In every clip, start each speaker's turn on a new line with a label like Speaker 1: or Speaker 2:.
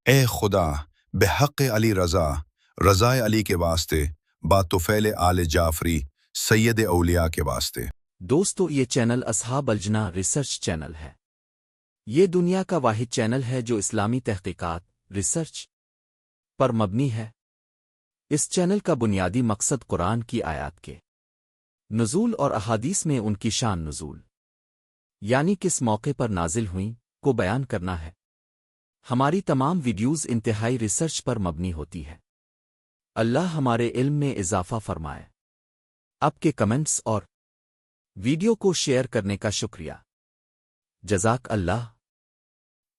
Speaker 1: اے خدا بحق علی رضا رضائے علی کے واسطے باتوفیل آل جعفری سید اولیاء کے واسطے۔
Speaker 2: دوستو یہ چینل اصحاب الجناح ریسرچ چینل ہے۔ یہ دنیا کا واحد چینل ہے جو اسلامی تحقیقات ریسرچ پر مبنی ہے۔ اس چینل کا بنیادی مقصد قرآن کی آیات کے نزول اور احادیث میں ان کی شان نزول یعنی کس موقع پر نازل ہوئیں کو بیان کرنا ہے۔ ہماری تمام ویڈیوز انتہائی ریسرچ پر مبنی ہوتی ہے۔ اللہ ہمارے علم میں اضافہ فرمائے۔ آپ کے کمنٹس اور ویڈیو کو شیئر کرنے کا شکریہ۔ جزاک اللہ۔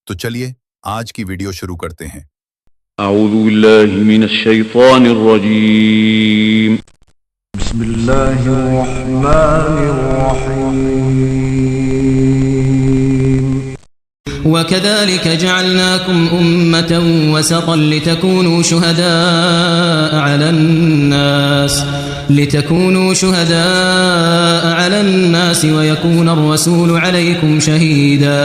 Speaker 1: تو چلیے آج کی ویڈیو شروع کرتے ہیں۔
Speaker 3: اعوذ باللہ من الشیطان الرجیم۔
Speaker 4: بسم اللہ الرحمن الرحیم۔
Speaker 5: وكذلك جعلناكم أمة وسطا لتكونوا شهداء على الناس ويكون الرسول عليكم شهيدا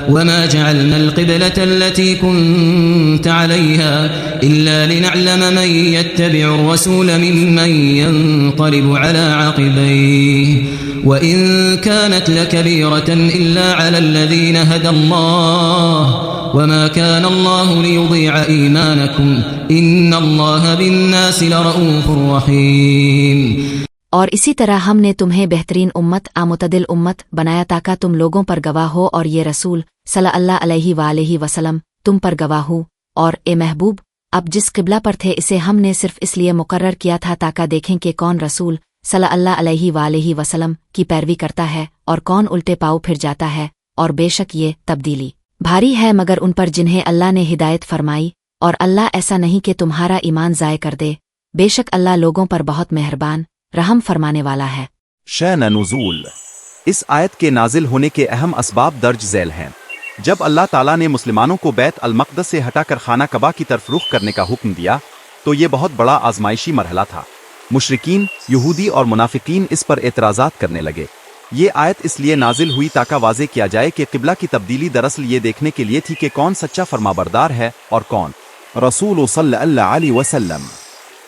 Speaker 5: وما جعلنا القبلة التي كنت عليها إلا لنعلم من يتبع الرسول ممن ينقلب على عقبيه وإن كانت لكبيرة إلا على الذين هدى الله وما كان الله ليضيع إيمانكم إن الله بالناس لرؤوف رحيم۔
Speaker 6: اور اسی طرح ہم نے تمہیں بہترین امت معتدل امت بنایا تاکہ تم لوگوں پر گواہ ہو اور یہ رسول صلی اللہ علیہ وآلہ وسلم تم پر گواہ ہو۔ اور اے محبوب اب جس قبلہ پر تھے اسے ہم نے صرف اس لیے مقرر کیا تھا تاکہ دیکھیں کہ کون رسول صلی اللہ علیہ وآلہ وسلم کی پیروی کرتا ہے اور کون الٹے پاؤ پھر جاتا ہے، اور بے شک یہ تبدیلی بھاری ہے مگر ان پر جنہیں اللہ نے ہدایت فرمائی، اور اللہ ایسا نہیں کہ تمہارا ایمان ضائع کر دے، بے شک اللہ لوگوں پر بہت مہربان رحم فرمانے والا ہے۔
Speaker 2: شأن نزول۔ اس آیت کے نازل ہونے کے اہم اسباب درج ذیل ہیں۔ جب اللہ تعالیٰ نے مسلمانوں کو بیت المقدس سے ہٹا کر خانہ کعبہ کی طرف رخ کرنے کا حکم دیا تو یہ بہت بڑا آزمائشی مرحلہ تھا۔ مشرکین، یہودی اور منافقین اس پر اعتراضات کرنے لگے۔ یہ آیت اس لیے نازل ہوئی تاکہ واضح کیا جائے کہ قبلہ کی تبدیلی دراصل یہ دیکھنے کے لیے تھی کہ کون سچا فرمانبردار ہے اور کون رسول صلی اللہ علیہ وسلم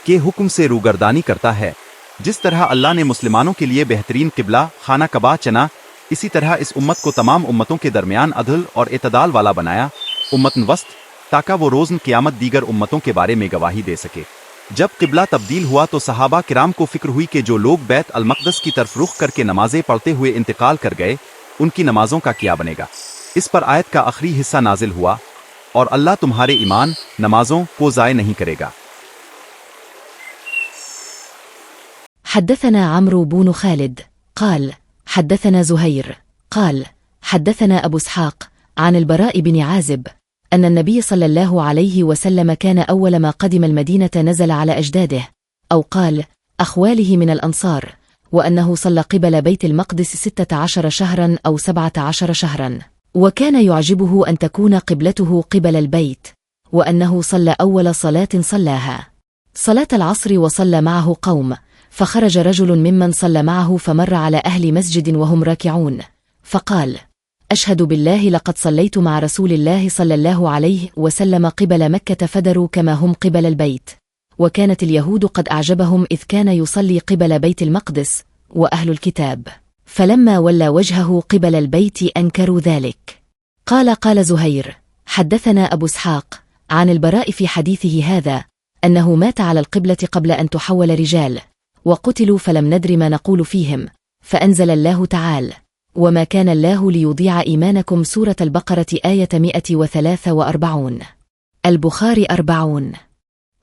Speaker 2: کے حکم سے روگردانی کرتا ہے۔ جس طرح اللہ نے مسلمانوں کے لیے بہترین قبلہ خانہ کعبہ چنا، اسی طرح اس امت کو تمام امتوں کے درمیان عدل اور اعتدال والا بنایا، امتن وسط، تاکہ وہ روز قیامت دیگر امتوں کے بارے میں گواہی دے سکے۔ جب قبلہ تبدیل ہوا تو صحابہ کرام کو فکر ہوئی کہ جو لوگ بیت المقدس کی طرف رخ کر کے نمازیں پڑھتے ہوئے انتقال کر گئے ان کی نمازوں کا کیا بنے گا۔ اس پر آیت کا آخری حصہ نازل ہوا، اور اللہ تمہارے ایمان نمازوں کو ضائع نہیں کرے گا۔
Speaker 6: حدثنا عمرو بن خالد قال حدثنا زهير قال حدثنا أبو إسحاق عن البراء بن عازب أن النبي صلى الله عليه وسلم كان أول ما قدم المدينة نزل على أجداده أو قال أخواله من الأنصار، وأنه صلى قبل بيت المقدس 16 شهرا أو 17 شهرا، وكان يعجبه أن تكون قبلته قبل البيت، وأنه صلى أول صلاة صلاها صلاة العصر وصلى معه قوم، فخرج رجل ممن صلى معه فمر على أهل مسجد وهم راكعون فقال أشهد بالله لقد صليت مع رسول الله صلى الله عليه وسلم قبل مكة فدروا كما هم قبل البيت، وكانت اليهود قد أعجبهم إذ كان يصلي قبل بيت المقدس وأهل الكتاب، فلما ولى وجهه قبل البيت أنكروا ذلك. قال زهير حدثنا أبو إسحاق عن البراء في حديثه هذا أنه مات على القبلة قبل أن تحول رجال وقتلوا فلم ندر ما نقول فيهم، فأنزل الله تعالى وما كان الله ليضيع إيمانكم سورة البقرة آية 143 البخاری 40۔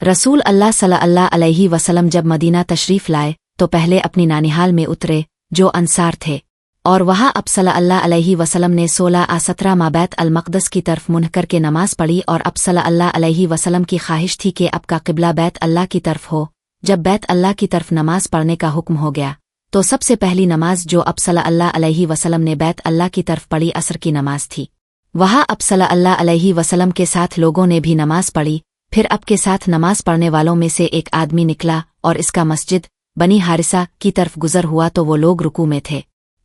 Speaker 6: رسول اللہ صلی اللہ علیہ وسلم جب مدینہ تشریف لائے تو پہلے اپنی نانیحال میں اترے جو انصار تھے، اور وہاں اب صلی اللہ علیہ وسلم نے 16-17 ماہ بیت المقدس کی طرف منہ کر کے نماز پڑھی، اور اب صلی اللہ علیہ وسلم کی خواہش تھی کہ اب کا قبلہ بیت اللہ کی طرف ہو۔ جب بیت اللہ کی طرف نماز پڑھنے کا حکم ہو گیا تو سب سے پہلی نماز جو اب صلی اللہ علیہ وسلم نے بیت اللہ کی طرف پڑھی عصر کی نماز تھی۔ وہاں اب صلی اللہ علیہ وسلم کے ساتھ لوگوں نے بھی نماز پڑھی۔ پھر اب کے ساتھ نماز پڑھنے والوں میں سے ایک آدمی نکلا اور اس کا مسجد بنی حارثہ کی طرف گزر ہوا تو وہ لوگ رکوع میں تھے۔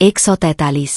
Speaker 6: 143।